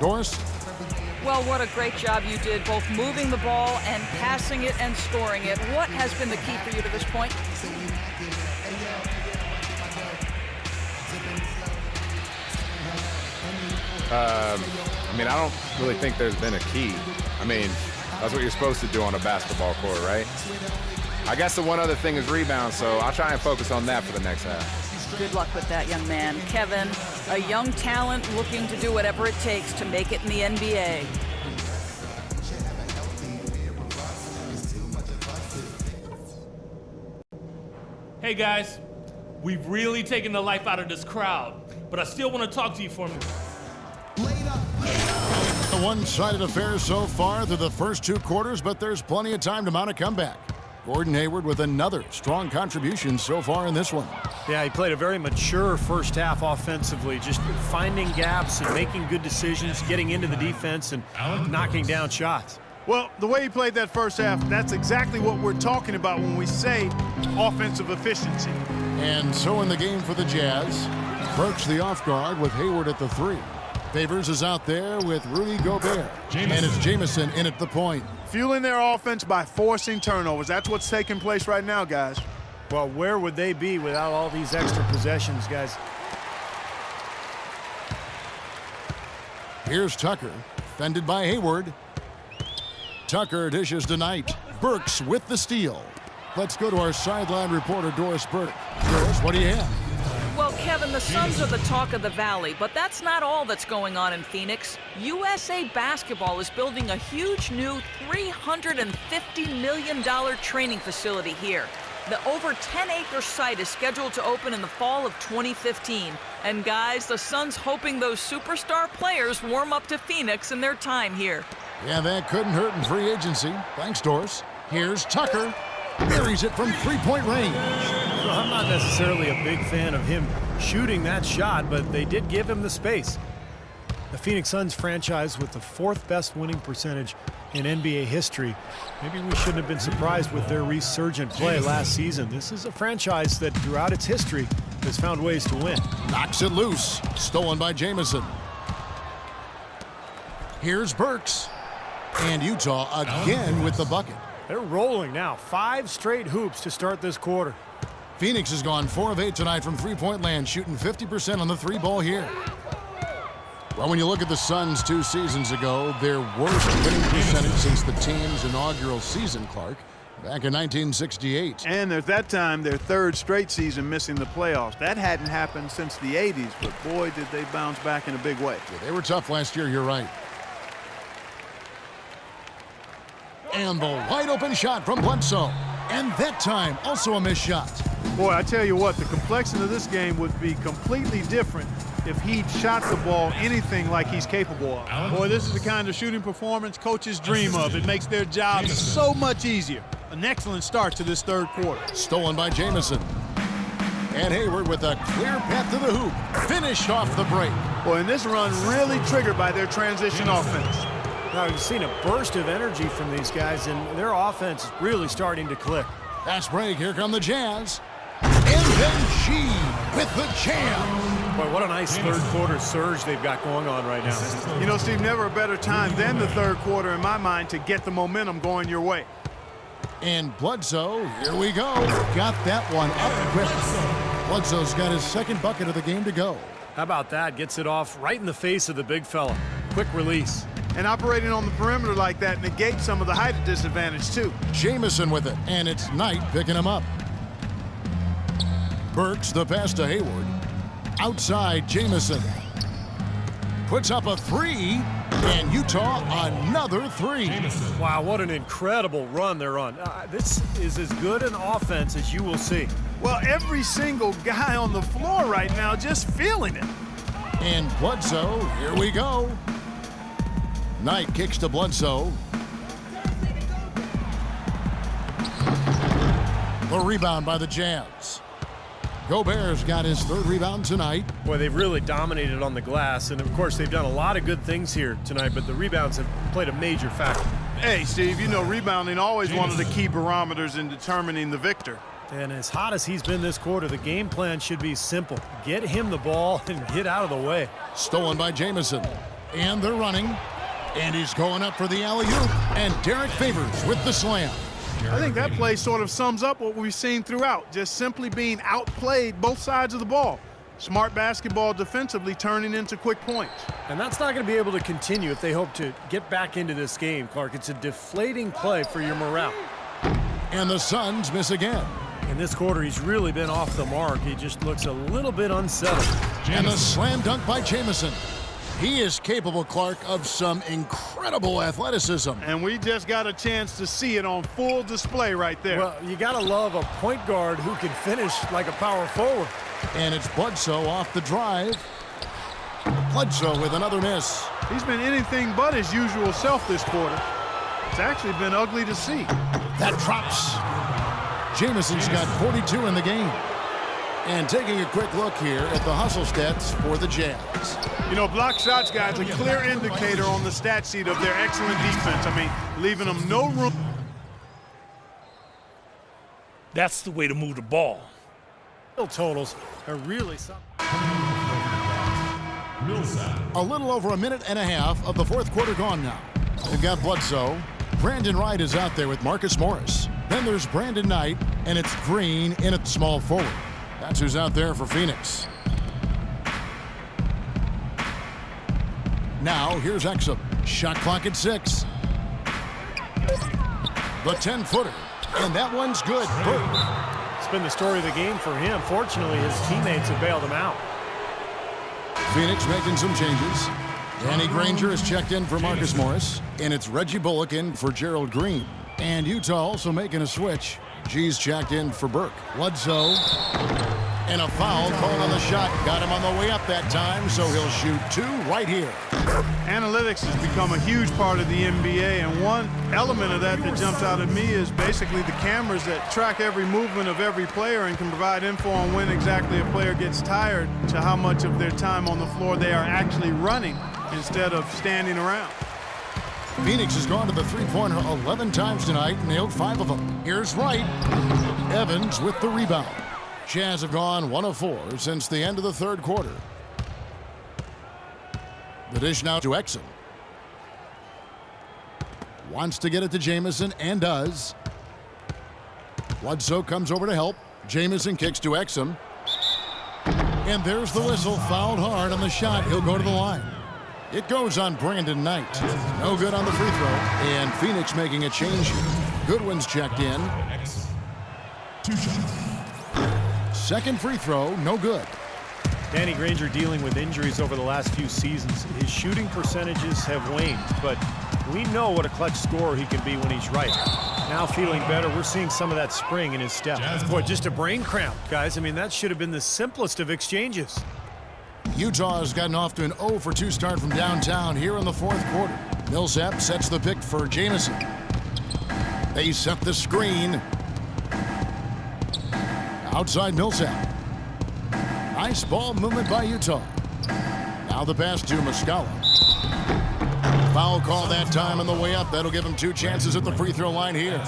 Doris? Well, what a great job you did, both moving the ball and passing it and scoring it. What has been the key for you to this point? I don't really think there's been a key. That's what you're supposed to do on a basketball court, right? I guess the one other thing is rebounds, so I'll try and focus on that for the next half. Good luck with that, young man. Kevin, a young talent looking to do whatever it takes to make it in the NBA. Hey guys, we've really taken the life out of this crowd, but I still want to talk to you for a minute. A one-sided affair so far through the first two quarters, but there's plenty of time to mount a comeback. Gordon Hayward with another strong contribution so far in this one. Yeah, he played a very mature first half offensively, just finding gaps and making good decisions, getting into the defense and knocking down shots. Well, the way he played that first half, that's exactly what we're talking about when we say offensive efficiency. And so in the game for the Jazz, Burks the off guard with Hayward at the three. Favors is out there with Rudy Gobert. And it's Jamison in at the point. Fueling their offense by forcing turnovers. That's what's taking place right now, guys. Well, where would they be without all these extra possessions, guys? Here's Tucker, defended by Hayward. Tucker dishes to Knight. Burks with the steal. Let's go to our sideline reporter, Doris Burke. Doris, what do you have? Well, Kevin, the Suns are the talk of the Valley, but that's not all that's going on in Phoenix. USA Basketball is building a huge new $350 million training facility here. The over 10-acre site is scheduled to open in the fall of 2015. And guys, the Suns hoping those superstar players warm up to Phoenix in their time here. Yeah, that couldn't hurt in free agency. Thanks, Doris. Here's Tucker. Buries it from three-point range. Well, I'm not necessarily a big fan of him shooting that shot, but they did give him the space. The Phoenix Suns franchise with the fourth best winning percentage in NBA history. Maybe we shouldn't have been surprised with their resurgent play last season. This is a franchise that throughout its history has found ways to win. Knocks it loose. Stolen by Jamison. Here's Burks. And Utah again with the bucket. They're rolling now. 5 straight hoops to start this quarter. Phoenix has gone 4 of 8 tonight from three-point land, shooting 50% on the three ball here. Well, when you look at the Suns 2 seasons ago, their worst winning percentage since the team's inaugural season, Clark, back in 1968. And at that time, their third straight season missing the playoffs. That hadn't happened since the 80s, but boy, did they bounce back in a big way. Yeah, they were tough last year, you're right. And the wide open shot from Bledsoe. And that time, also a missed shot. Boy, I tell you what, the complexion of this game would be completely different if he'd shot the ball anything like he's capable of. Boy, this is the kind of shooting performance coaches dream of. It makes their jobs so much easier. An excellent start to this third quarter. Stolen by Jamison. And Hayward with a clear path to the hoop. Finished off the break. Boy, and this run really triggered by their transition offense. Now, we've seen a burst of energy from these guys, and their offense is really starting to click. Fast break, here come the Jazz. And then she with the jam. Boy, what a nice third quarter surge they've got going on right now. You know, Steve, never a better time than the third quarter in my mind to get the momentum going your way. And Bledsoe, here we go. Got that one up quick. Bledsoe's got his second bucket of the game to go. How about that? Gets it off right in the face of the big fella. Quick release. And operating on the perimeter like that negates some of the height disadvantage, too. Jamison with it, and it's Knight picking him up. Burks the pass to Hayward. Outside, Jamison. Puts up a three, and Utah another three. Wow, what an incredible run they're on. This is as good an offense as you will see. Well, every single guy on the floor right now just feeling it. And Bledsoe, here we go. Knight kicks to Bledsoe. The rebound by the Jazz. Gobert's got his third rebound tonight. Boy, they've really dominated on the glass, and of course they've done a lot of good things here tonight, but the rebounds have played a major factor. Hey, Steve, you know rebounding always one of the key barometers in determining the victor. And as hot as he's been this quarter, the game plan should be simple. Get him the ball and get out of the way. Stolen by Jamison. And they're running. And he's going up for the alley-oop. And Derek Favors with the slam. I think that play sort of sums up what we've seen throughout, just simply being outplayed both sides of the ball. Smart basketball defensively turning into quick points. And that's not going to be able to continue if they hope to get back into this game, Clark. It's a deflating play for your morale. And the Suns miss again. In this quarter, he's really been off the mark. He just looks a little bit unsettled. And the slam dunk by Jamison. He is capable, Clark, of some incredible athleticism. And we just got a chance to see it on full display right there. Well, you got to love a point guard who can finish like a power forward. And it's Bledsoe off the drive. Bledsoe with another miss. He's been anything but his usual self this quarter. It's actually been ugly to see. That drops. Jamison's got 42 in the game. And taking a quick look here at the hustle stats for the Jazz. You know, block shots, guys, a clear indicator on the stat sheet of their excellent defense. I mean, leaving them no room. That's the way to move the ball. Totals are really something. A little over a minute and a half of the fourth quarter gone now. They've got Bledsoe. Brandon Wright is out there with Marcus Morris. Then there's Brandon Knight, and it's Green in at small forward. That's who's out there for Phoenix. Now, here's Exum. Shot clock at 6. The 10-footer. And that one's good. Burke. It's been the story of the game for him. Fortunately, his teammates have bailed him out. Phoenix making some changes. Danny Granger is checked in for Marcus Morris. And it's Reggie Bullock in for Gerald Green. And Utah also making a switch. G's checked in for Burke. Bledsoe. And a foul called on the shot. Got him on the way up that time, so he'll shoot 2 right here. Analytics has become a huge part of the NBA, and one element of that jumps out at me is basically the cameras that track every movement of every player and can provide info on when exactly a player gets tired to how much of their time on the floor they are actually running instead of standing around. Phoenix has gone to the three-pointer 11 times tonight, nailed 5 of them. Here's Wright. Evans with the rebound. Jazz have gone 1 of 4 since the end of the third quarter. The dish now to Exum. Wants to get it to Jamison and does. Bledsoe comes over to help. Jamison kicks to Exum. And there's the whistle. Fouled hard on the shot. He'll go to the line. It goes on Brandon Knight. No good on the free throw. And Phoenix making a change here. Goodwin's checked in. 2 shots. Second free throw, no good. Danny Granger dealing with injuries over the last few seasons. His shooting percentages have waned, but we know what a clutch scorer he can be when he's right. Now feeling better, we're seeing some of that spring in his step. Boy, just a brain cramp, guys. I mean, that should have been the simplest of exchanges. Utah has gotten off to an 0 for 2 start from downtown here in the fourth quarter. Millsap sets the pick for Jamison. They set the screen. Outside Millsap. Nice ball movement by Utah. Now the pass to Muscala. Foul call that time on the way up. That'll give him 2 chances at the free throw line here.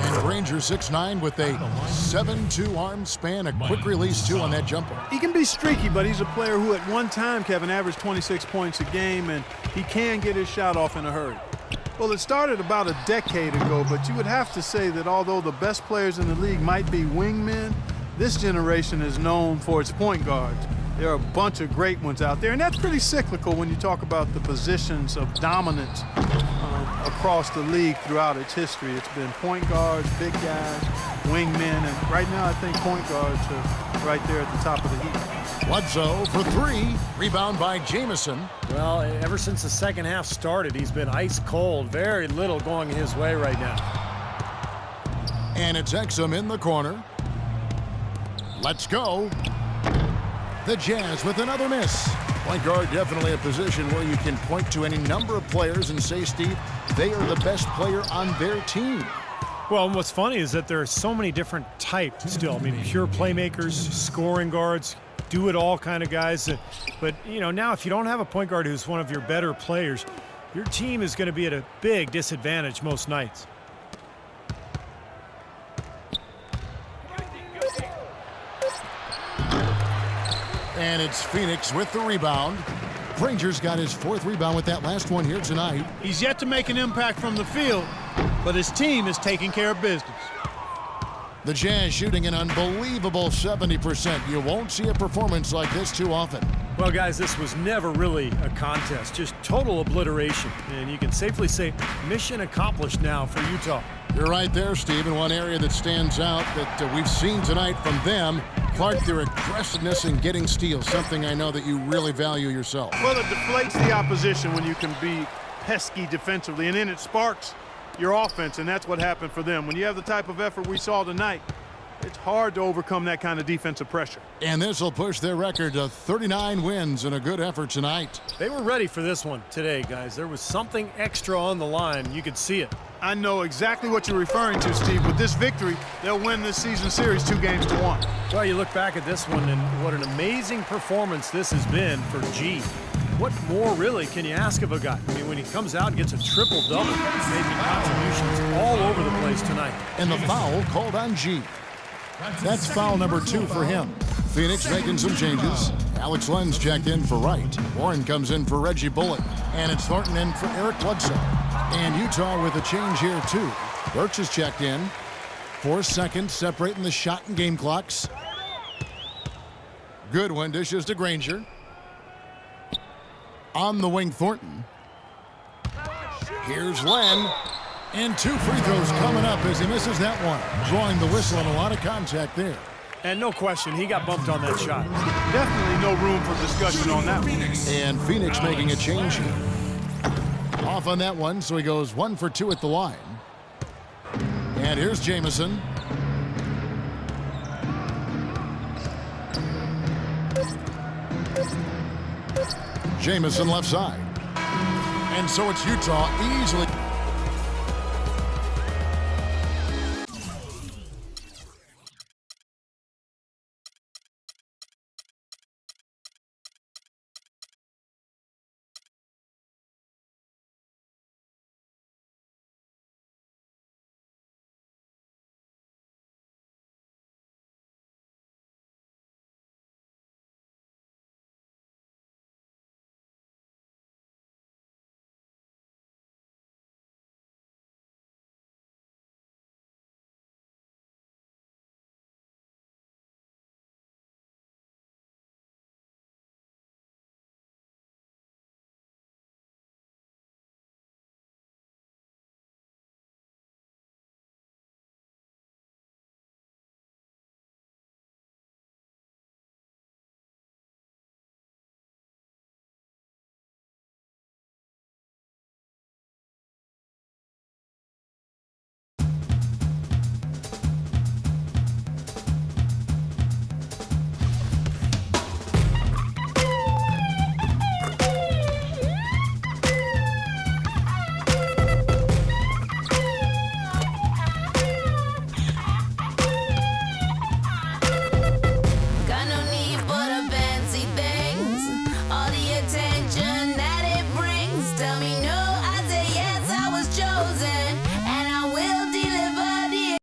And Granger 6'9" with a 7-2 arm span, a quick release 2 on that jumper. He can be streaky, but he's a player who at one time, Kevin, averaged 26 points a game, and he can get his shot off in a hurry. Well, it started about a decade ago, but you would have to say that although the best players in the league might be wingmen, this generation is known for its point guards. There are a bunch of great ones out there, and that's pretty cyclical when you talk about the positions of dominance across the league throughout its history. It's been point guards, big guys, wingmen, and right now I think point guards are right there at the top of the heap. Bledsoe for 3. Rebound by Jamison. Well, ever since the second half started, he's been ice cold. Very little going his way right now. And it's Exum in the corner. Let's go. The Jazz with another miss. Point guard, definitely a position where you can point to any number of players and say, Steve, they are the best player on their team. Well, and what's funny is that there are so many different types still. I mean, pure playmakers, scoring guards, do-it-all kind of guys. But, you know, now if you don't have a point guard who's one of your better players, your team is going to be at a big disadvantage most nights. And it's Phoenix with the rebound. Granger's got his 4th rebound with that last one here tonight. He's yet to make an impact from the field, but his team is taking care of business. The Jazz shooting an unbelievable 70%. You won't see a performance like this too often. Well, guys, this was never really a contest, just total obliteration. And you can safely say mission accomplished now for Utah. You're right there, Steve. And one area that stands out that we've seen tonight from them, Clark, their aggressiveness in getting steals, something I know that you really value yourself. Well, it deflates the opposition when you can be pesky defensively, and then it sparks your offense, and that's what happened for them. When you have the type of effort we saw tonight, it's hard to overcome that kind of defensive pressure. And this will push their record to 39 wins and a good effort tonight. They were ready for this one today, guys. There was something extra on the line. You could see it. I know exactly what you're referring to, Steve. With this victory, they'll win this season series 2-1. Well, you look back at this one, and what an amazing performance this has been for G. What more, really, can you ask of a guy? I mean, when he comes out and gets a triple-double, making contributions all over the place tonight. And the foul called on G. That's foul number 2 for him. Phoenix making some changes. Alex Lenz checked in for Wright. Warren comes in for Reggie Bullock. And it's Thornton in for Eric Bledsoe. And Utah with a change here, too. Birch is checked in. 4 seconds separating the shot and game clocks. Goodwin dishes to Granger. On the wing, Thornton. Here's Len. And 2 free throws coming up as he misses that one. Drawing the whistle and a lot of contact there. And no question, he got bumped on that shot. Definitely no room for discussion on that one. And Phoenix making a change here. Off on that one, so he goes 1 for 2 at the line. And here's Jamison. Jamison left side. And so it's Utah easily.